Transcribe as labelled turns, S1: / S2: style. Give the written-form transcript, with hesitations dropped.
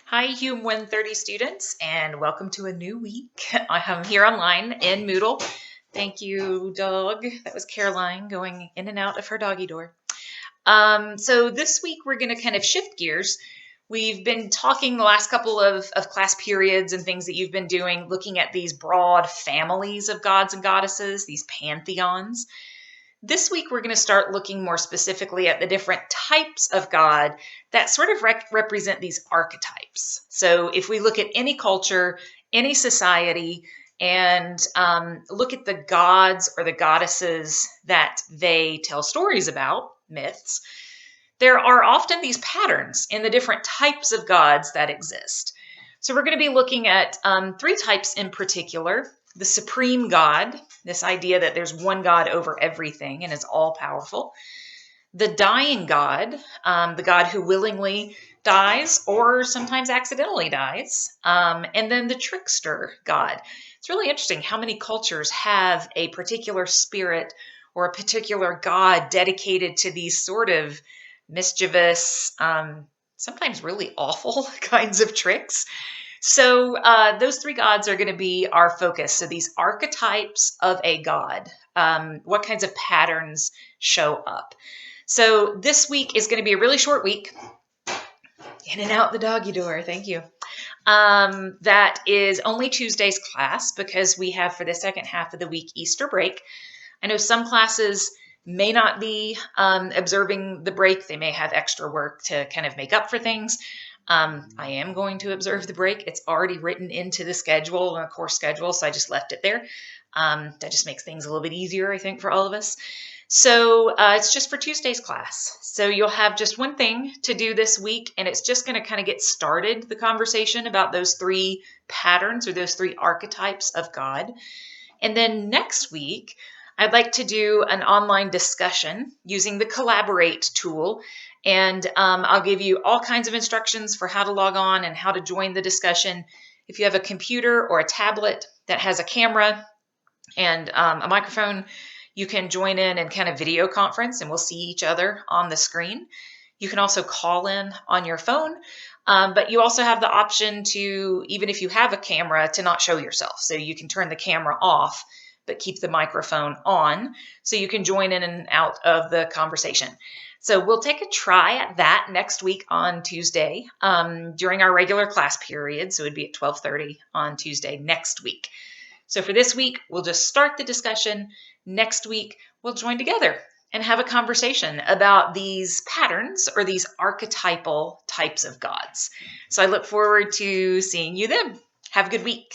S1: Hi, Hume 130 students, and welcome to a new week. I am here online in Moodle. Thank you, dog. That was Caroline going in and out of her doggy door. So this week we're going to kind of shift gears. We've been talking the last couple of class periods and things that you've been doing, looking at these broad families of gods and goddesses, these pantheons. This week, we're going to start looking more specifically at the different types of God that sort of represent these archetypes. So, if we look at any culture, any society, and look at the gods or the goddesses that they tell stories about, myths, there are often these patterns in the different types of gods that exist. So, we're going to be looking at three types in particular: the supreme God, this idea that there's one God over everything and is all powerful; the dying God, the God who willingly dies or sometimes accidentally dies; and then the trickster God. It's really interesting how many cultures have a particular spirit or a particular God dedicated to these sort of mischievous, sometimes really awful kinds of tricks. So those three gods are going to be our focus. So these archetypes of a god, what kinds of patterns show up. So this week is going to be a really short week. In and out the doggy door. Thank you. That is only Tuesday's class because we have for the second half of the week Easter break. I know some classes may not be observing the break. They may have extra work to kind of make up for things. I am going to observe the break. It's already written into the schedule, the course schedule, so I just left it there. That just makes things a little bit easier, I think, for all of us. So it's just for Tuesday's class. So you'll have just one thing to do this week, and it's just going to kind of get started the conversation about those three patterns or those three archetypes of God. And then next week, I'd like to do an online discussion using the Collaborate tool. And I'll give you all kinds of instructions for how to log on and how to join the discussion. If you have a computer or a tablet that has a camera and a microphone, you can join in and kind of video conference and we'll see each other on the screen. You can also call in on your phone, but you also have the option to, even if you have a camera, to not show yourself. So you can turn the camera off, but keep the microphone on so you can join in and out of the conversation. So we'll take a try at that next week on Tuesday during our regular class period. So it'd be at 12:30 on Tuesday next week. So for this week, we'll just start the discussion. Next week, we'll join together and have a conversation about these patterns or these archetypal types of gods. So I look forward to seeing you then. Have a good week.